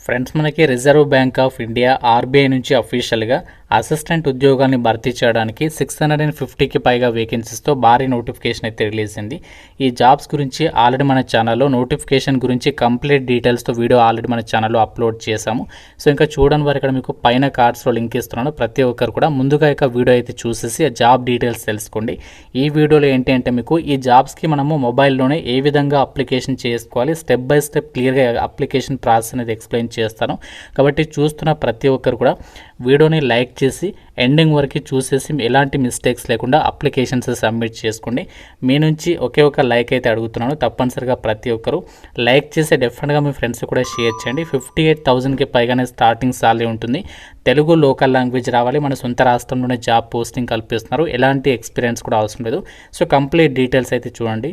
Friends, మనకి reserve bank of India RBI నుంచి అఫీషియల్గా అసిస్టెంట్ ఉద్యోగాన్ని భర్తీ చేయడానికి 650కి పైగా వేకెన్సీస్తో భారీ నోటిఫికేషన్ అయితే రిలీజ్ అయింది. ఈ జాబ్స్ గురించి ఆల్రెడీ మన ఛానల్లో నోటిఫికేషన్ గురించి కంప్లీట్ డీటెయిల్స్తో వీడియో ఆల్రెడీ మన ఛానల్లో అప్లోడ్ చేశాము. సో ఇంకా చూడని వారు ఇక్కడ మీకు పైన కార్డ్స్లో లింక్ ఇస్తున్నాను. ప్రతి ఒక్కరు కూడా ముందుగా ఇక వీడియో అయితే చూసేసి ఆ జాబ్ డీటెయిల్స్ తెలుసుకోండి. ఈ వీడియోలో ఏంటి అంటే మీకు ఈ జాబ్స్కి మనము మొబైల్లోనే ఏ విధంగా అప్లికేషన్ చేసుకోవాలి, స్టెప్ బై స్టెప్ క్లియర్గా అప్లికేషన్ ప్రాసెస్ అనేది ఎక్స్ప్లెయిన్ చేస్తాను. కాబట్టి చూస్తున్న ప్రతి ఒక్కరు కూడా వీడియోని లైక్ చేసి ఎండింగ్ వరకు చూసేసి ఎలాంటి మిస్టేక్స్ లేకుండా అప్లికేషన్స్ సబ్మిట్ చేసుకోండి. మీ నుంచి ఒకే ఒక లైక్ అయితే అడుగుతున్నాను. తప్పనిసరిగా ప్రతి ఒక్కరు లైక్ చేసి డెఫినెట్గా మీ ఫ్రెండ్స్ కూడా షేర్ చేయండి. 58,000కి పైగానే స్టార్టింగ్ సాలరీ ఉంటుంది. తెలుగు లోకల్ లాంగ్వేజ్ రావాలి. మన సొంత రాష్ట్రంలోనే జాబ్ పోస్టింగ్ కల్పిస్తున్నారు. ఎలాంటి ఎక్స్పీరియన్స్ కూడా అవసరం లేదు. సో కంప్లీట్ డీటెయిల్స్ అయితే చూడండి.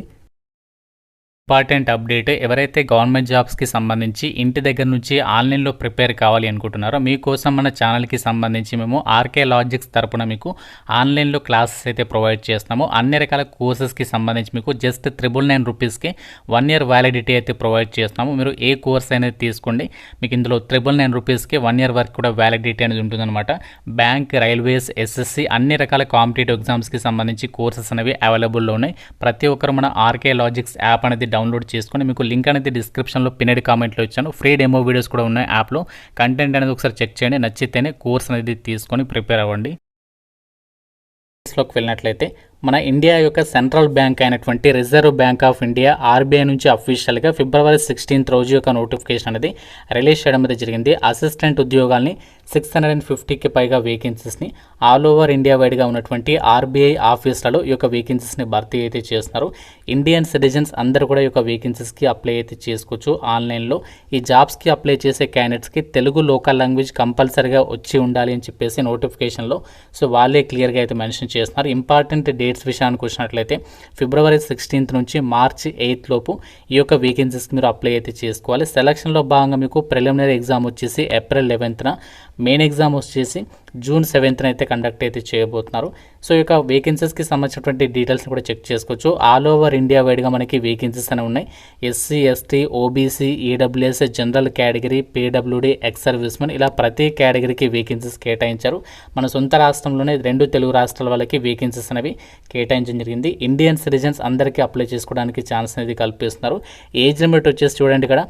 ఇంపార్టెంట్ అప్డేట్, ఎవరైతే గవర్నమెంట్ జాబ్స్కి సంబంధించి ఇంటి దగ్గర నుంచి ఆన్లైన్లో ప్రిపేర్ కావాలి అనుకుంటున్నారో మీకోసం మన ఛానల్కి సంబంధించి మేము ఆర్కే లాజిక్స్ తరపున మీకు ఆన్లైన్లో క్లాసెస్ అయితే ప్రొవైడ్ చేస్తాము. అన్ని రకాల కోర్సెస్కి సంబంధించి మీకు జస్ట్ 999 రూపీస్కి 1 ఇయర్ వ్యాలిడిటీ అయితే ప్రొవైడ్ చేస్తాము. మీరు ఏ కోర్స్ అనేది తీసుకోండి, మీకు ఇందులో 999 రూపీస్కి 1 ఇయర్ వరకు కూడా వ్యాలిడిటీ అనేది ఉంటుందన్నమాట. బ్యాంక్, రైల్వేస్, ఎస్ఎస్సి అన్ని రకాల కాంపిటేటివ్ ఎగ్జామ్స్కి సంబంధించి కోర్సెస్ అనేవి అవైలబుల్లో ఉన్నాయి. ప్రతి ఒక్కరు మన ఆర్కే లాజిక్స్ యాప్ అనేది డౌన్లోడ్ చేసుకొని మీకు లింక్ అనేది డిస్క్రిప్షన్లో పిన్నెడ్ కామెంట్లో ఇచ్చాను. ఫ్రీ డెమో వీడియోస్ కూడా ఉన్నాయి యాప్లో. కంటెంట్ అనేది ఒకసారి చెక్ చేయండి. నచ్చితేనే కోర్స్ అనేది తీసుకొని ప్రిపేర్ అవ్వండి. లోకి వెళ్ళినట్లయితే మన ఇండియా యొక్క సెంట్రల్ బ్యాంక్ అయినటువంటి reserve bank of India RBI నుంచి అఫీషియల్గా February 16 రోజు యొక్క నోటిఫికేషన్ అనేది రిలీజ్ చేయడం అనేది జరిగింది. అసిస్టెంట్ ఉద్యోగాల్ని 650కి పైగా వేకెన్సీస్ని ఆల్ ఓవర్ ఇండియా వైడ్గా ఉన్నటువంటి ఆర్బీఐ ఆఫీసులలో ఈ యొక్క వేకెన్సీస్ని భర్తీ అయితే చేస్తున్నారు. ఇండియన్ సిటిజన్స్ అందరూ కూడా ఈ యొక్క వేకెన్సీస్కి అప్లై అయితే చేసుకోవచ్చు ఆన్లైన్లో. ఈ జాబ్స్కి అప్లై చేసే క్యాండిడేట్స్కి తెలుగు లోకల్ లాంగ్వేజ్ కంపల్సరీగా వచ్చి ఉండాలి అని చెప్పేసి నోటిఫికేషన్లో సో వాళ్ళే క్లియర్గా అయితే మెన్షన్ చేస్తున్నారు. ఇంపార్టెంట్ డేట్స్ విషయానికి వచ్చినట్లయితే February 16 నుంచి March 8 లోపు ఈ యొక్క వేకెన్సీస్కి మీరు అప్లై అయితే చేసుకోవాలి. సెలక్షన్లో భాగంగా మీకు ప్రిలిమినరీ ఎగ్జామ్ వచ్చేసి April 11న, మెయిన్ ఎగ్జామ్ వచ్చేసి June 7న అయితే కండక్ట్ అయితే చేయబోతున్నారు. సో ఈ యొక్క వేకెన్సీస్కి సంబంధించినటువంటి డీటెయిల్స్ని కూడా చెక్ చేసుకోవచ్చు. ఆల్ ఓవర్ ఇండియా వైడ్గా మనకి వేకెన్సీస్ అనేవి ఉన్నాయి. SC, ST, OBC, EWS, general category, PWD, ex servicemen ఇలా ప్రతి కేటగిరీకి వేకెన్సీస్ కేటాయించారు. మన సొంత రాష్ట్రంలోనే 2 తెలుగు రాష్ట్రాల వాళ్ళకి వేకెన్సీస్ అనేవి కేటాయించడం జరిగింది. ఇండియన్ సిటిజన్స్ అందరికీ అప్లై చేసుకోవడానికి ఛాన్స్ అనేది కల్పిస్తున్నారు. ఏజ్ లిమిట్ వచ్చేసి చూడండి ఇక్కడ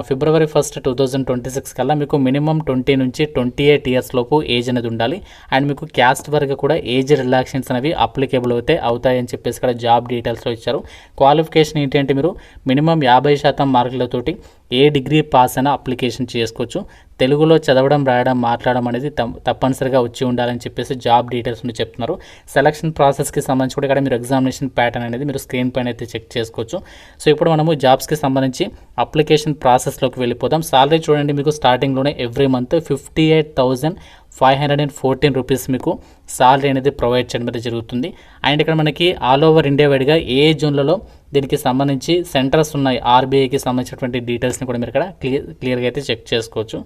February 1, 2026 కల్లా మీకు మినిమం 20 నుంచి 28 ఇయర్స్ లోపు ఏజ్ అనేది ఉండాలి. అండ్ మీకు క్యాస్ట్ వరకు కూడా ఏజ్ రిలాక్సేషన్స్ అనేవి అప్లికేబుల్ అవుతాయని చెప్పేసి ఇక్కడ జాబ్ డీటెయిల్స్లో ఇచ్చారు. క్వాలిఫికేషన్ ఏంటి అంటే మీరు మినిమం 50% మార్కులతోటి ఏ డిగ్రీ పాస్ అయినా అప్లికేషన్ చేసుకోవచ్చు. తెలుగులో చదవడం, రాయడం, మాట్లాడడం అనేది తప్పనిసరిగా వచ్చి ఉండాలని చెప్పేసి జాబ్ డీటెయిల్స్ నుండి చెప్తున్నారు. సెలక్షన్ ప్రాసెస్కి సంబంధించి కూడా ఇక్కడ మీరు ఎగ్జామినేషన్ ప్యాటర్న్ అనేది మీరు స్క్రీన్ పైన అయితే చెక్ చేసుకోవచ్చు. సో ఇప్పుడు మనము జాబ్స్కి సంబంధించి అప్లికేషన్ ప్రాసెస్లోకి వెళ్ళిపోదాం. సాలరీ చూడండి, మీకు స్టార్టింగ్లోనే ఎవ్రీ మంత్ 58,514 రూపీస్ మీకు సాలరీ అనేది ప్రొవైడ్ చేయడం అనేది జరుగుతుంది. అండ్ ఇక్కడ మనకి ఆల్ ఓవర్ ఇండియా వైడ్గా ఏ జోన్లలో దీనికి సంబంధించి సెంటర్స్ ఉన్నాయి, ఆర్బీఐకి సంబంధించినటువంటి డీటెయిల్స్ని కూడా మీరు ఇక్కడ క్లియర్గా అయితే చెక్ చేసుకోవచ్చు.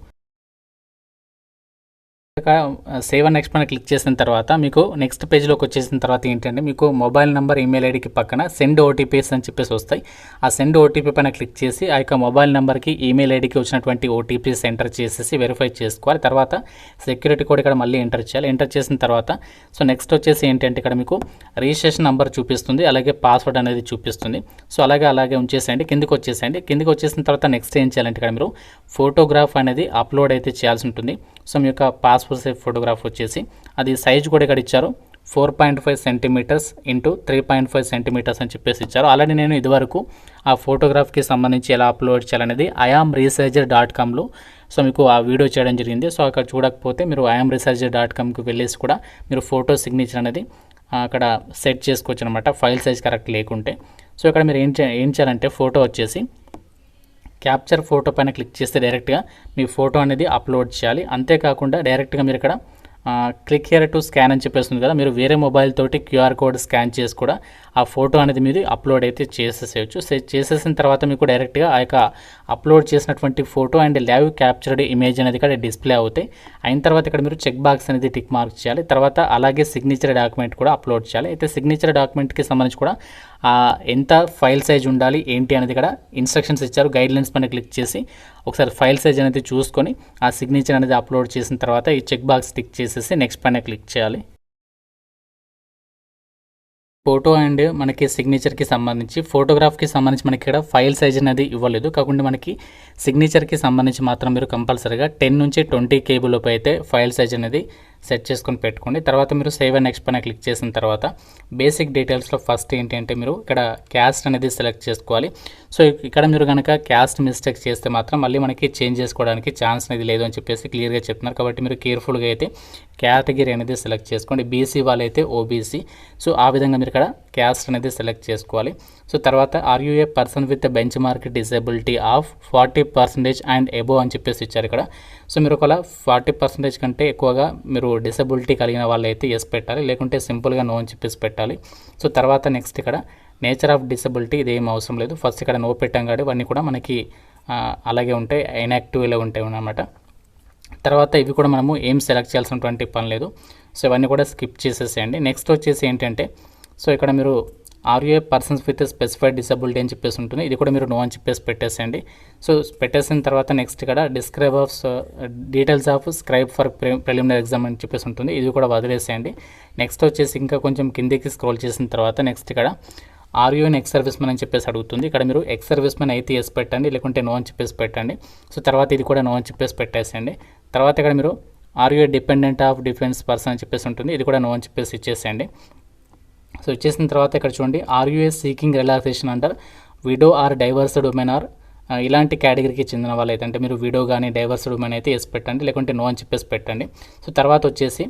సేవ్ అండ్ నెక్స్ట్ పైన క్లిక్ చేసిన తర్వాత మీకు నెక్స్ట్ పేజ్లోకి వచ్చేసిన తర్వాత ఏంటంటే మీకు మొబైల్ నెంబర్, ఈమెయిల్ ఐడికి పక్కన సెండ్ ఓటీపీస్ అని చెప్పేసి వస్తాయి. ఆ సెండ్ ఓటీపీ పైన క్లిక్ చేసి ఆ యొక్క మొబైల్ నెంబర్కి, ఈమెయిల్ ఐడికి వచ్చినటువంటి ఓటీపీస్ ఎంటర్ చేసేసి వెరిఫై చేసుకోవాలి. తర్వాత సెక్యూరిటీ కోడ్ ఇక్కడ మళ్ళీ ఎంటర్ చేయాలి. ఎంటర్ చేసిన తర్వాత సో నెక్స్ట్ వచ్చేసి ఏంటంటే ఇక్కడ మీకు రిజిస్ట్రేషన్ నెంబర్ చూపిస్తుంది, అలాగే పాస్వర్డ్ అనేది చూపిస్తుంది. సో అలాగే ఉంచేసేయండి. కిందికి వచ్చేసిన తర్వాత నెక్స్ట్ ఏం చేయాలంటే ఇక్కడ మీరు ఫోటోగ్రాఫ్ అనేది అప్లోడ్ అయితే చేయాల్సి ఉంటుంది. సో మీ యొక్క పాస్పోర్ట్ సైజ్ ఫోటోగ్రాఫ్ వచ్చేసి అది సైజ్ కూడా ఇక్కడ ఇచ్చారు 4.5 సెంటీమీటర్స్ ఇంటూ 3.5 సెంటీమీటర్స్ అని చెప్పేసి ఇచ్చారు. ఆల్రెడీ నేను ఇదివరకు ఆ ఫోటోగ్రాఫ్కి సంబంధించి ఎలా అప్లోడ్ చేయాలనేది iamresearcher.comలో సో మీకు ఆ వీడియో చేయడం జరిగింది. సో అక్కడ చూడకపోతే మీరు iamresearcher.comకి వెళ్ళేసి కూడా మీరు ఫోటో సిగ్నేచర్ అనేది అక్కడ సెట్ చేసుకోవచ్చు అనమాట, ఫైల్ సైజ్ కరెక్ట్ లేకుంటే. సో ఇక్కడ మీరు ఏం చేయాలంటే ఫోటో వచ్చేసి క్యాప్చర్ ఫోటో పైన క్లిక్ చేస్తే డైరెక్ట్గా మీ ఫోటో అనేది అప్లోడ్ చేయాలి. అంతేకాకుండా డైరెక్ట్గా మీరు ఇక్కడ క్లిక్ హియర్ టు స్కాన్ అని చెప్పేస్తుంది కదా, మీరు వేరే మొబైల్ తోటి క్యూఆర్ కోడ్ స్కాన్ చేసి కూడా ఆ ఫోటో అనేది మీరు అప్లోడ్ అయితే చేసేసేయచ్చు. చేసేసిన తర్వాత మీకు డైరెక్ట్గా ఆ యొక్క అప్లోడ్ చేసినటువంటి photo and live captured image అనేది ఇక్కడ డిస్ప్లే అవుతాయి. అయిన తర్వాత ఇక్కడ మీరు చెక్ బాక్స్ అనేది టిక్ మార్క్ చేయాలి. తర్వాత అలాగే సిగ్నేచర్ డాక్యుమెంట్ కూడా అప్లోడ్ చేయాలి. అయితే సిగ్నేచర్ డాక్యుమెంట్కి సంబంధించి కూడా ఎంత ఫైల్ సైజ్ ఉండాలి ఏంటి అనేది ఇక్కడ ఇన్స్ట్రక్షన్స్ ఇచ్చారు. గైడ్లైన్స్ పైన క్లిక్ చేసి ఒకసారి ఫైల్ సైజ్ అనేది చూసుకొని ఆ సిగ్నేచర్ అనేది అప్లోడ్ చేసిన తర్వాత ఈ చెక్ బాక్స్ టిక్ చేసేసి నెక్స్ట్ పైన క్లిక్ చేయాలి. ఫోటో అండ్ మనకి సిగ్నేచర్కి సంబంధించి ఫోటోగ్రాఫ్కి సంబంధించి మనకి ఇక్కడ ఫైల్ సైజ్ అనేది ఇవ్వలేదు. కాకుండా మనకి సిగ్నేచర్కి సంబంధించి మాత్రం మీరు కంపల్సరీగా 10 నుంచి 20 KB లోపు అయితే ఫైల్ సైజ్ అనేది సెట్ చేసుకొని పెట్టుకోండి. తర్వాత మీరు సేవ్ అండ్ నెక్స్ట్ పైన క్లిక్ చేసిన తర్వాత బేసిక్ డీటెయిల్స్లో ఫస్ట్ ఏంటంటే మీరు ఇక్కడ క్యాస్ట్ అనేది సెలెక్ట్ చేసుకోవాలి. సో ఇక్కడ మీరు కనుక క్యాస్ట్ మిస్టేక్ చేస్తే మాత్రం మళ్ళీ మనకి చేంజ్ చేసుకోవడానికి ఛాన్స్ అనేది లేదు అని చెప్పేసి క్లియర్గా చెప్తున్నారు. కాబట్టి మీరు కేర్ఫుల్గా అయితే కేటగిరీ అనేది సెలెక్ట్ చేసుకోండి. బీసీ వాళ్ళైతే ఓబీసీ. సో ఆ విధంగా మీరు ఇక్కడ క్యాస్ట్ అనేది సెలెక్ట్ చేసుకోవాలి. సో తర్వాత are you a person with benchmark disability of 40% and above అని చెప్పేసి ఇచ్చారు ఇక్కడ. సో మీరు ఒకవేళ 40% కంటే ఎక్కువగా మీరు డిసేబిలిటీ కలిగిన వాళ్ళు అయితే ఎస్ పెట్టాలి, లేకుంటే సింపుల్గా నో అని చెప్పేసి పెట్టాలి. సో తర్వాత నెక్స్ట్ ఇక్కడ నేచర్ ఆఫ్ డిసేబిలిటీ ఇది ఏం అవసరం లేదు. ఫస్ట్ ఇక్కడ నో పెట్టాం కాబట్టి ఇవన్నీ కూడా మనకి అలాగే ఉంటాయి, ఇన్యాక్టివ్ ఇలా ఉంటాయి అన్నమాట. తర్వాత ఇవి కూడా మనము ఏం సెలెక్ట్ చేయాల్సినటువంటి పని లేదు. సో ఇవన్నీ కూడా స్కిప్ చేసేసేయండి. నెక్స్ట్ వచ్చేసి ఏంటంటే సో ఇక్కడ మీరు are you a persons with specified disability అని చెప్పేసి ఉంటుంది. ఇది కూడా మీరు నో అని చెప్పేసి పెట్టేసేయండి. సో పెట్టేసిన తర్వాత నెక్స్ట్ ఇక్కడ describe of details of scribe for preliminary exam అని చెప్పేసి ఉంటుంది. ఇది కూడా వదిలేసేయండి. నెక్స్ట్ వచ్చేసి ఇంకా కొంచెం కిందికి స్క్రోల్ చేసిన తర్వాత నెక్స్ట్ ఇక్కడ are you an ex service man అని చెప్పేసి అడుగుతుంది. ఇక్కడ మీరు ఎక్స్ సర్వీస్ మ్యాన్ అయితే ఎస్ పెట్టండి, లేకుంటే నో అని చెప్పేసి పెట్టండి. సో తర్వాత ఇది కూడా నో అని చెప్పేసి పెట్టేసేయండి. తర్వాత ఇక్కడ మీరు are you a dependent of defence person అని చెప్పేసి ఉంటుంది. ఇది కూడా నో అని చెప్పేసి ఇచ్చేసేయండి. సో ఇచ్చేసిన తర్వాత ఇక్కడ చూడండి are you a seeking relaxation under widow or divorced women or ఇలాంటి కేటగిరీకి చెందిన వాళ్ళు అయితే అంటే మీరు విడో కానీ డైవర్స్డ్ ఉమెన్ అయితే ఎస్ పెట్టండి, లేకుంటే నో అని చెప్పేసి పెట్టండి. సో తర్వాత వచ్చేసి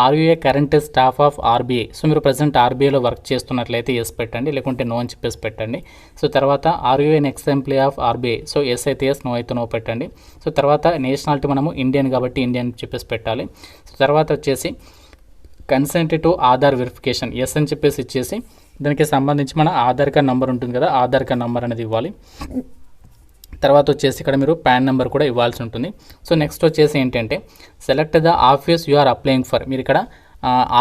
are you a current staff of RBI. So మీరు ప్రజెంట్ ఆర్బీఐలో వర్క్ చేస్తున్నట్లయితే ఎస్ పెట్టండి, లేకుంటే నో అని చెప్పేసి పెట్టండి. సో తర్వాత are you a next employee of RBI. So yes అయితే ఎస్, నో అయితే నో పెట్టండి. సో తర్వాత నేషనాలిటీ మనము ఇండియన్ కాబట్టి ఇండియన్ చెప్పేసి పెట్టాలి. సో తర్వాత వచ్చేసి consent to Aadhaar verification yes అని చెప్పేసి ఇచ్చేసి దానికి సంబంధించి మన ఆధార్ కార్డ్ నెంబర్ ఉంటుంది కదా, ఆధార్ కార్డ్ నెంబర్ అనేది ఇవ్వాలి. తర్వాత వచ్చేసి ఇక్కడ మీరు పాన్ నెంబర్ కూడా ఇవ్వాల్సి ఉంటుంది. సో నెక్స్ట్ వచ్చేసి ఏంటంటే select the office you are applying for. మీరు ఇక్కడ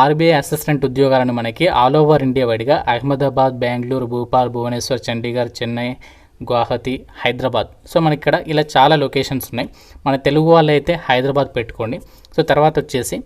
ఆర్బీఐ అసిస్టెంట్ ఉద్యోగాలను మనకి ఆల్ ఓవర్ ఇండియా వైడ్గా అహ్మదాబాద్, బెంగళూరు, భూపాల్, భువనేశ్వర్, చండీగఢ్, చెన్నై, గువాహతి, హైదరాబాద్. సో మనకి ఇక్కడ ఇలా చాలా లొకేషన్స్ ఉన్నాయి. మన తెలుగు వాళ్ళు అయితే హైదరాబాద్ పెట్టుకోండి. సో తర్వాత వచ్చేసి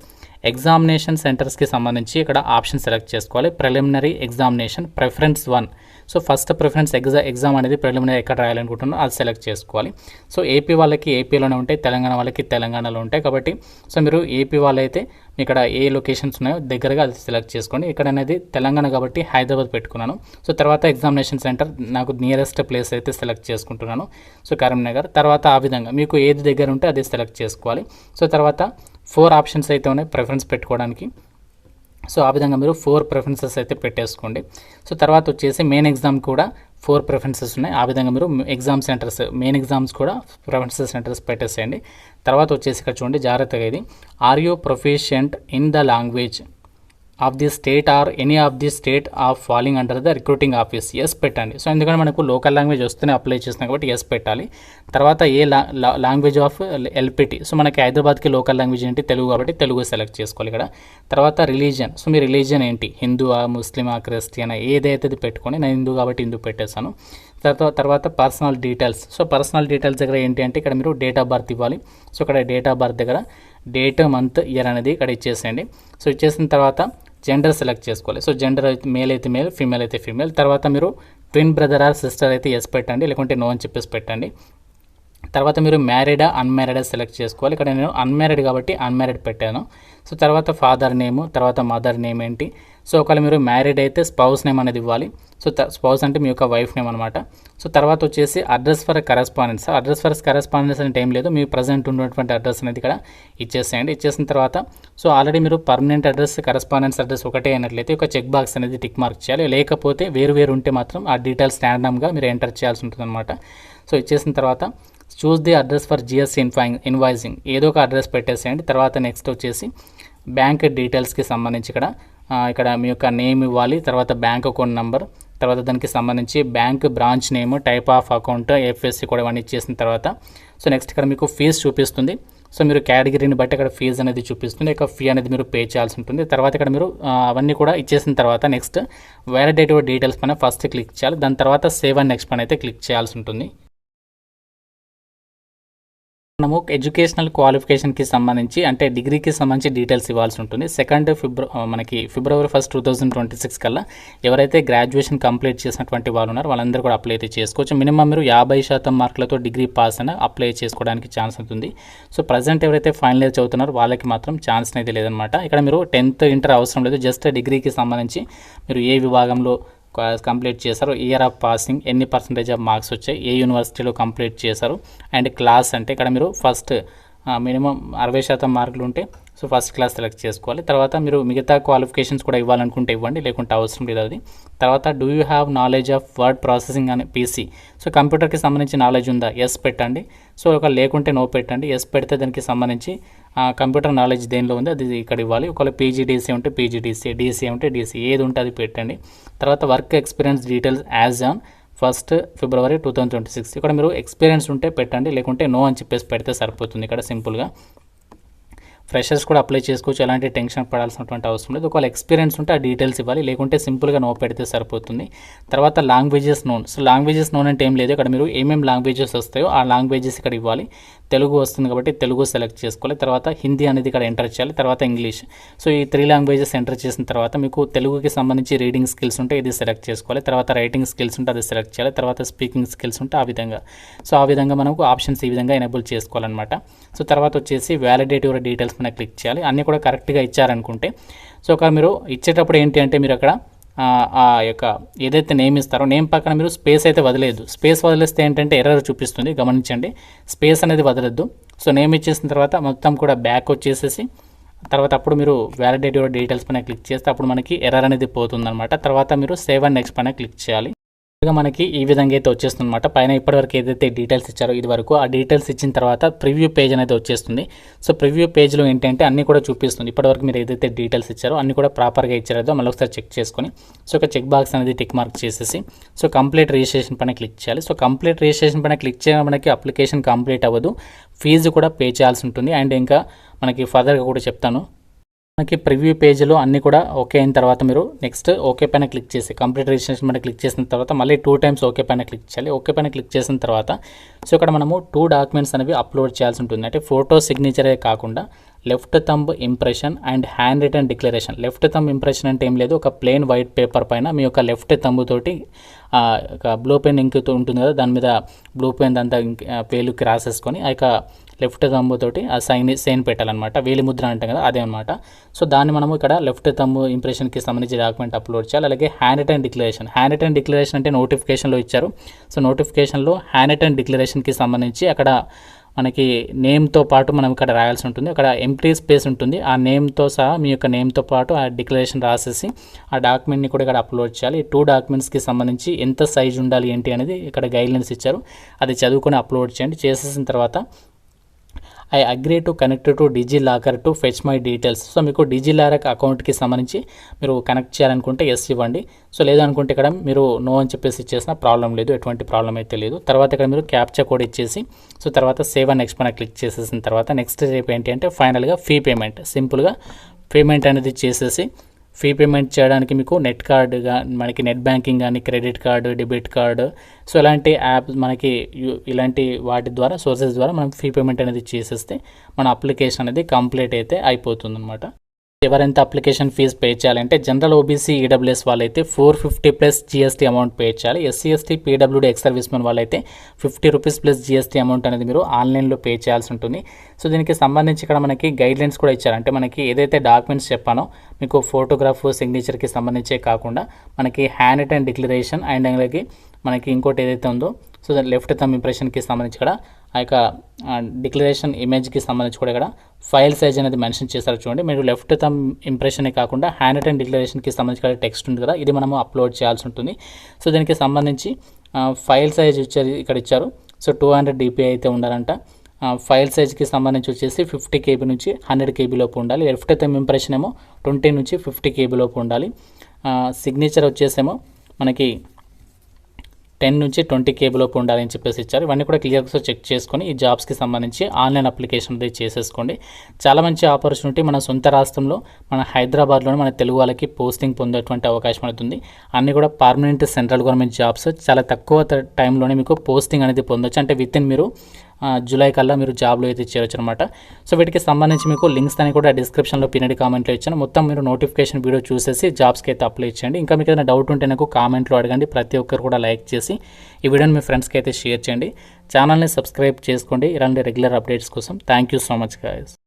ఎగ్జామినేషన్ సెంటర్స్కి సంబంధించి ఇక్కడ ఆప్షన్ సెలెక్ట్ చేసుకోవాలి. Preliminary examination preference 1. So first preference exam అనేది ప్రిలిమినరీ ఎక్కడ రాయాలనుకుంటున్నారో అది సెలెక్ట్ చేసుకోవాలి. సో ఏపీ వాళ్ళకి ఏపీలోనే ఉంటాయి, తెలంగాణ వాళ్ళకి తెలంగాణలో ఉంటాయి. కాబట్టి సో మీరు ఏపీ వాళ్ళైతే ఇక్కడ ఏ లొకేషన్స్ ఉన్నాయో దగ్గరగా అది సెలెక్ట్ చేసుకోండి. ఇక్కడ అనేది తెలంగాణ కాబట్టి హైదరాబాద్ పెట్టుకున్నాను. సో తర్వాత ఎగ్జామినేషన్ సెంటర్ నాకు నియరెస్ట్ ప్లేస్ అయితే సెలెక్ట్ చేసుకుంటున్నాను. సో కరీంనగర్. తర్వాత ఆ విధంగా మీకు ఏది దగ్గర ఉంటే అది సెలెక్ట్ చేసుకోవాలి. సో తర్వాత 4 ఆప్షన్స్ అయితే ఉన్నాయి ప్రిఫరెన్స్ పెట్టుకోవడానికి. సో ఆ విధంగా మీరు 4 ప్రిఫరెన్సెస్ అయితే పెట్టేసుకోండి. సో తర్వాత వచ్చేసి మెయిన్ ఎగ్జామ్ కూడా 4 ప్రిఫరెన్సెస్ ఉన్నాయి. ఆ విధంగా మీరు ఎగ్జామ్ సెంటర్స్ మెయిన్ ఎగ్జామ్స్ కూడా ప్రిఫరెన్సెస్ సెంటర్స్ పెట్టేసేయండి. తర్వాత వచ్చేసి ఇక్కడ చూడండి జాగ్రత్తగా ఇది are you proficient in the language of the state or any of the state of falling under the recruiting office yes పెట్టండి. సో ఎందుకంటే మనకు లోకల్ లాంగ్వేజ్ వస్తేనే అప్లై చేస్తున్నాం కాబట్టి ఎస్ పెట్టాలి. తర్వాత ఏ లాంగ్వేజ్ ఆఫ్ ఎల్పిటి. సో మనకి హైదరాబాద్కి లోకల్ లాంగ్వేజ్ ఏంటి తెలుగు కాబట్టి తెలుగు సెలెక్ట్ చేసుకోవాలి ఇక్కడ. తర్వాత రిలీజియన్. సో మీ రిలీజియన్ ఏంటి, హిందూవా, ముస్లిమా, క్రిస్టియనా, ఏదైతే పెట్టుకొని నేను హిందూ కాబట్టి హిందూ పెట్టేశాను. తర్వాత personal details. So personal details దగ్గర ఏంటి అంటే ఇక్కడ మీరు డేట్ ఆఫ్ బర్త్ ఇవ్వాలి. సో ఇక్కడ డేట్ ఆఫ్ బర్త్ దగ్గర డేట్, మంత్, ఇయర్ అనేది ఇక్కడ ఇచ్చేసేయండి. సో ఇచ్చేసిన తర్వాత జెండర్ సెలెక్ట్ చేసుకోవాలి. సో జెండర్ అయితే మేల్ అయితే మేల్, ఫీమేల్ అయితే ఫీమేల్. తర్వాత మీరు ట్విన్ బ్రదర్ ఆర్ సిస్టర్ అయితే ఎస్ పెట్టండి, లేకుంటే నో అని చెప్పేసి పెట్టండి. తర్వాత మీరు మ్యారీడా అన్మ్యారీడా సెలెక్ట్ చేసుకోవాలి. ఇక్కడ నేను అన్మ్యారీడ్ కాబట్టి అన్మ్యారీడ్ పెట్టాను. సో తర్వాత ఫాదర్ నేము, తర్వాత మదర్ నేమ్ ఏంటి. సో ఒకవేళ మీరు మ్యారీడ్ అయితే స్పౌస్ నేమ్ అనేది ఇవ్వాలి. సో స్పౌస్ అంటే మీ యొక్క వైఫ్ నేమ్ అనమాట. సో తర్వాత వచ్చేసి address for correspondence. Address for correspondence అంటే ఏం లేదు, మీ ప్రజెంట్ ఉన్నటువంటి అడ్రస్ అనేది ఇక్కడ ఇచ్చేసేయండి. ఇచ్చేసిన తర్వాత సో ఆల్రెడీ మీరు పర్మనెంట్ అడ్రస్ కరెస్పాండెన్స్ అడ్రస్ ఒకటే అయినట్లయితే ఒక చెక్ బాక్స్ అనేది టిక్ మార్క్ చేయాలి. లేకపోతే వేరు ఉంటే మాత్రం ఆ డీటెయిల్స్ ర్యాండమ్గా మీరు ఎంటర్ చేయాల్సి ఉంటుంది అనమాట. సో ఇచ్చేసిన తర్వాత choose the address for GST invoicing ఏదో ఒక అడ్రస్ పెట్టేసేయండి. తర్వాత నెక్స్ట్ వచ్చేసి బ్యాంక్ డీటెయిల్స్కి సంబంధించి ఇక్కడ మీ యొక్క నేమ్ ఇవ్వాలి, తర్వాత బ్యాంక్ అకౌంట్ నెంబర్, తర్వాత దానికి సంబంధించి bank branch name, type of account, FSC కూడా ఇవన్నీ ఇచ్చేసిన తర్వాత సో నెక్స్ట్ ఇక్కడ మీకు ఫీజు చూపిస్తుంది. సో మీరు కేటగిరీని బట్టి ఇక్కడ ఫీజు అనేది చూపిస్తుంది, ఇక ఫీ అనేది మీరు పే చేయాల్సి ఉంటుంది. తర్వాత ఇక్కడ మీరు అవన్నీ కూడా ఇచ్చేసిన తర్వాత నెక్స్ట్ వ్యాలిడేట్ యువర్ డీటెయిల్స్ పైన ఫస్ట్ క్లిక్ చేయాలి. దాని తర్వాత సేవ్ అండ్ నెక్స్ట్ పైన అయితే క్లిక్ చేయాల్సి ఉంటుంది. మనము ఎడ్యుకేషనల్ క్వాలిఫికేషన్కి సంబంధించి అంటే డిగ్రీకి సంబంధించి డీటెయిల్స్ ఇవ్వాల్సి ఉంటుంది. మనకి ఫిబ్రవరి 1, 2026 కల్లా ఎవరైతే గ్రాడ్యుయేషన్ కంప్లీట్ చేసినటువంటి వాళ్ళు ఉన్నారో వాళ్ళందరూ కూడా అప్లై అయితే చేసుకోవచ్చు. మినిమం మీరు 50% మార్కులతో డిగ్రీ పాస్ అయినా అప్లై చేసుకోవడానికి ఛాన్స్ ఉంటుంది. సో ప్రజెంట్ ఎవరైతే ఫైనల్ ఇయర్ చదువుతున్నారో వాళ్ళకి మాత్రం ఛాన్స్ అయితే లేదనమాట. ఇక్కడ మీరు 10th ఇంటర్ అవసరం లేదు, జస్ట్ డిగ్రీకి సంబంధించి మీరు ఏ విభాగంలో కంప్లీట్ చేశారు, ఇయర్ ఆఫ్ పాసింగ్, ఎన్ని పర్సెంటేజ్ ఆఫ్ మార్క్స్ వచ్చాయి, ఏ యూనివర్సిటీలో కంప్లీట్ చేశారు, అండ్ క్లాస్ అంటే ఇక్కడ మీరు ఫస్ట్ మినిమం 60% మార్కులు ఉంటే సో ఫస్ట్ క్లాస్ సెలెక్ట్ చేసుకోవాలి. తర్వాత మీరు మిగతా క్వాలిఫికేషన్స్ కూడా ఇవ్వాలనుకుంటే ఇవ్వండి, లేకుంటే అవసరం లేదు అది. తర్వాత do you have knowledge of word processing అని పీసీ, సో కంప్యూటర్కి సంబంధించి నాలెడ్జ్ ఉందా, ఎస్ పెట్టండి. సో ఒక లేకుంటే నో పెట్టండి. ఎస్ పెడితే దానికి సంబంధించి కంప్యూటర్ నాలెడ్జ్ దేనిలో ఉంది అది ఇక్కడ ఇవ్వాలి. ఒకవేళ పీజీడీసీ ఉంటే పీజీడీసీ, డీసీ ఉంటే డీసీ, ఏది ఉంటే అది పెట్టండి. తర్వాత work experience details as on 1 ఫిబ్రవరి 2026, ఇక్కడ మీరు ఎక్స్పీరియన్స్ ఉంటే పెట్టండి, లేకుంటే నో అని చెప్పేసి పెడితే సరిపోతుంది. ఇక్కడ సింపుల్గా ఫ్రెషర్స్ కూడా అప్లై చేసుకోవచ్చు, ఎలాంటి టెన్షన్ పడాల్సినటువంటి అవసరం లేదు. ఒకవేళ ఎక్స్పీరియన్స్ ఉంటే ఆ డీటెయిల్స్ ఇవ్వాలి, లేకుంటే సింపుల్గా నో పెడితే సరిపోతుంది. తర్వాత languages known, so languages known అంటే ఏం లేదు, ఇక్కడ మీరు ఏమేమి లాంగ్వేజెస్ వస్తాయో ఆ లాంగ్వేజెస్ ఇక్కడ ఇవ్వాలి. తెలుగు వస్తుంది కాబట్టి తెలుగు సెలెక్ట్ చేసుకోవాలి. తర్వాత హిందీ అనేది ఇక్కడ ఎంటర్ చేయాలి. తర్వాత ఇంగ్లీష్. సో ఈ 3 లాంగ్వేజెస్ ఎంటర్ చేసిన తర్వాత మీకు తెలుగుకి సంబంధించి రీడింగ్ స్కిల్స్ ఉంటే ఇది సెలెక్ట్ చేసుకోవాలి. తర్వాత రైటింగ్ స్కిల్స్ ఉంటే అది సెలెక్ట్ చేయాలి. తర్వాత స్పీకింగ్ స్కిల్స్ ఉంటే ఆ విధంగా. సో ఆ విధంగా మనకు ఆప్షన్స్ ఈ విధంగా ఎనేబుల్ చేసుకోవాలన్నమాట. సో తర్వాత వచ్చేసి వ్యాలిడేట్ యువర్ డీటెయిల్స్ పైన క్లిక్ చేయాలి. అన్నీ కూడా కరెక్ట్గా ఇచ్చారనుకుంటే సో ఒక మీరు ఇచ్చేటప్పుడు ఏంటి అంటే మీరు అక్కడ ఆ యొక్క ఏదైతే నేమ్ ఇస్తారో నేమ్ పక్కన మీరు స్పేస్ అయితే వదిలేదు. స్పేస్ వదిలేస్తే ఏంటంటే ఎర్రర్ చూపిస్తుంది, గమనించండి. స్పేస్ అనేది వదలద్దు. సో నేమ్ ఇచ్చేసిన తర్వాత మొత్తం కూడా బ్యాక్ వచ్చేసేసి తర్వాత అప్పుడు మీరు వ్యాలిడేట్ యువర్ డీటెయిల్స్ పైన క్లిక్ చేస్తే అప్పుడు మనకి ఎర్రర్ అనేది పోతుందన్నమాట. తర్వాత మీరు సేవ్ అండ్ నెక్స్ట్ పైన క్లిక్ చేయాలి. మనకి ఈ విధంగా అయితే వచ్చేస్తుంది అనమాట. పైన ఇప్పటివరకు ఏదైతే డీటెయిల్స్ ఇచ్చారో ఇది వరకు ఆ డీటెయిల్స్ ఇచ్చిన తర్వాత ప్రివ్యూ పేజ్ అనేది వచ్చేస్తుంది. సో ప్రివ్యూ పేజ్లో ఏంటంటే అన్నీ కూడా చూపిస్తుంది. ఇప్పటివరకు మీరు ఏదైతే డీటెయిల్స్ ఇచ్చారో అన్నీ కూడా ప్రాపర్గా ఇచ్చారో మళ్ళీ ఒకసారి చెక్ చేసుకొని సో ఒక చెక్ బాక్స్ అనేది టిక్ మార్క్ చేసేసి సో కంప్లీట్ రిజిస్ట్రేషన్ పైన క్లిక్ చేయాలి. సో కంప్లీట్ రిజిస్ట్రేషన్ పైన క్లిక్ చేయడం మనకి అప్లికేషన్ కంప్లీట్ అవ్వదు, ఫీజు కూడా పే చేయాల్సి ఉంటుంది. అండ్ ఇంకా మనకి ఫర్దర్గా కూడా చెప్తాను. మనకి ప్రివ్యూ పేజ్లో అన్నీ కూడా ఓకే అయిన తర్వాత మీరు నెక్స్ట్ ఓకే పైన క్లిక్ చేసి కంప్లీట్ రిజిస్ట్రేషన్ పైన క్లిక్ చేసిన తర్వాత మళ్ళీ 2 times ఓకే పైన క్లిక్ చేయాలి. ఓకే పైన క్లిక్ చేసిన తర్వాత సో ఇక్కడ మనము 2 డాక్యుమెంట్స్ అనేవి అప్లోడ్ చేయాల్సి ఉంటుంది. అంటే ఫోటో సిగ్నేచరే కాకుండా left thumb impression and handwritten declaration. Left thumb impression అంటే ఏం లేదు, ఒక ప్లెయిన్ వైట్ పేపర్ పైన మీ యొక్క లెఫ్ట్ థంబ్ తోటి ఒక బ్లూ పెన్ ఇంక్ ఉంటుంది కదా, దాని మీద బ్లూ పెన్ అంతా పేలుకి రాసేసుకొని ఆ యొక్క లెఫ్ట్ థంబ్ తోటి ఆ సైన్ పెట్టాలన్నమాట. వేలి ముద్ర అంటాం కదా అదే అనమాట. సో దాన్ని మనము ఇక్కడ లెఫ్ట్ థంబ్ ఇంప్రెషన్కి సంబంధించి డాక్యుమెంట్ అప్లోడ్ చేయాలి. అలాగే handwritten declaration. Handwritten declaration అంటే నోటిఫికేషన్లో ఇచ్చారు. సో నోటిఫికేషన్లో హ్యాండ్ రిటన్ డిక్లరేషన్కి సంబంధించి అక్కడ మనకి నేమ్తో పాటు మనం ఇక్కడ రాయాల్సి ఉంటుంది. అక్కడ ఎంప్టీ స్పేస్ ఉంటుంది, ఆ నేమ్తో సహా మీ యొక్క నేమ్తో పాటు ఆ డిక్లరేషన్ రాసేసి ఆ డాక్యుమెంట్ని కూడా ఇక్కడ అప్లోడ్ చేయాలి. 2 డాక్యుమెంట్స్కి సంబంధించి ఎంత సైజ్ ఉండాలి ఏంటి అనేది ఇక్కడ గైడ్లైన్స్ ఇచ్చారు, అది చదువుకొని అప్లోడ్ చేయండి. చేసేసిన తర్వాత I agree to connect to DigiLocker to fetch my details. So మీకు డిజిలాకర్ అకౌంట్కి సంబంధించి మీరు కనెక్ట్ చేయాలనుకుంటే ఎస్ ఇవ్వండి. సో లేదనుకుంటే ఇక్కడ మీరు నో అని చెప్పేసి ఇచ్చేసిన ప్రాబ్లం లేదు, ఎటువంటి ప్రాబ్లం అయితే లేదు. తర్వాత ఇక్కడ మీరు క్యాప్చా కోడ్ ఇచ్చేసి సో తర్వాత సేవ్ అండ్ నెక్స్ట్ పైన క్లిక్ చేసేసిన తర్వాత నెక్స్ట్ స్టెప్ ఏంటి అంటే ఫైనల్గా ఫీ పేమెంట్. సింపుల్గా పేమెంట్ అనేది చేసేసి ఫీ పేమెంట్ చేయడానికి మీకు నెట్ కార్డుగా మనకి నెట్ బ్యాంకింగ్ కానీ credit card, debit card, so ఇలాంటి యాప్ మనకి ఇలాంటి వాటి ద్వారా సోర్సెస్ ద్వారా మనం ఫీ పేమెంట్ అనేది చేసేస్తే మన అప్లికేషన్ అనేది కంప్లీట్ అయితే అయిపోతుంది అనమాట. ఎవరైతే అప్లికేషన్ ఫీజు పే చేయాలంటే జనరల్ ఓబీసీ ఈడబ్ల్యూఎస్ వాళ్ళైతే 450 ప్లస్ జీఎస్టీ అమౌంట్ పే చేయాలి. SC ST PWD ex service men వాళ్ళైతే 50 రూపీస్ ప్లస్ జీఎస్టీ అమౌంట్ అనేది మీరు ఆన్లైన్లో పే చేయాల్సి ఉంటుంది. సో దీనికి సంబంధించి ఇక్కడ మనకి గైడ్లైన్స్ కూడా ఇచ్చారు. అంటే మనకి ఏదైతే డాక్యుమెంట్స్ చెప్పానో మీకు ఫోటోగ్రాఫ్ సిగ్నేచర్కి సంబంధించే కాకుండా మనకి హ్యాండ్ రిటన్ డిక్లరేషన్ అండ్ అలాగే మనకి ఇంకోటి ఏదైతే ఉందో సో దాని లెఫ్ట్ థంబ్ ఇంప్రెషన్కి సంబంధించి ఇక్కడ ఆ యొక్క డిక్లరేషన్ ఇమేజ్కి సంబంధించి కూడా ఇక్కడ ఫైల్ సైజ్ అనేది మెన్షన్ చేస్తారు చూడండి. మీరు లెఫ్ట్ థంబ్ ఇంప్రెషనే కాకుండా హ్యాండ్ రిటన్ డిక్లరేషన్కి సంబంధించి ఇక్కడ టెక్స్ట్ ఉంది కదా, ఇది మనము అప్లోడ్ చేయాల్సి ఉంటుంది. సో దీనికి సంబంధించి ఫైల్ సైజ్ ఇచ్చారు, ఇక్కడ ఇచ్చారు. సో 200 DPI అయితే ఉండాలంట. ఫైల్ సైజ్కి సంబంధించి వచ్చేసి 50 KB నుంచి 100 KB లోపు ఉండాలి. లెఫ్ట్ థంబ్ ఇంప్రెషన్ ఏమో 20 నుంచి 50 KB లోపు ఉండాలి. సిగ్నేచర్ వచ్చేసేమో మనకి 10 నుంచి 20 KB లోపు ఉండాలని చెప్పేసి ఇచ్చారు. ఇవన్నీ కూడా క్లియర్గా చెక్ చేసుకొని ఈ జాబ్స్కి సంబంధించి ఆన్లైన్ అప్లికేషన్ అనేది చేసేసుకోండి. చాలా మంచి ఆపర్చునిటీ. మన సొంత రాష్ట్రంలో మన హైదరాబాద్లోనే మన తెలుగు వాళ్ళకి పోస్టింగ్ పొందేటువంటి అవకాశం అవుతుంది. అన్నీ కూడా పర్మనెంట్ సెంట్రల్ గవర్నమెంట్ జాబ్స్. చాలా తక్కువ టైంలోనే మీకు పోస్టింగ్ అనేది పొందొచ్చు. అంటే విత్ ఇన్ మీరు జూలై కల్లా మీరు జాబ్లో అయితే చేరొచ్చు అనమాట. సో వీటికి సంబంధించి మీకు లింక్స్ అని కూడా డిస్క్రిప్షన్లో పిన్నడి కామెంట్లో ఇచ్చాను. మొత్తం మీరు నోటిఫికేషన్ వీడియో చూసేసి జాబ్స్కి అయితే అప్లై చేయండి. ఇంకా మీకు ఏదైనా డౌట్ ఉంటే నాకు కామెంట్లో అడగండి. ప్రతి ఒక్కరు కూడా లైక్ చేసి ఈ వీడియోని మీ ఫ్రెండ్స్కి అయితే షేర్ చేయండి. ఛానల్ని సబ్స్క్రైబ్ చేసుకోండి ఇలాంటి రెగ్యులర్ అప్డేట్స్ కోసం. Thank you so much guys.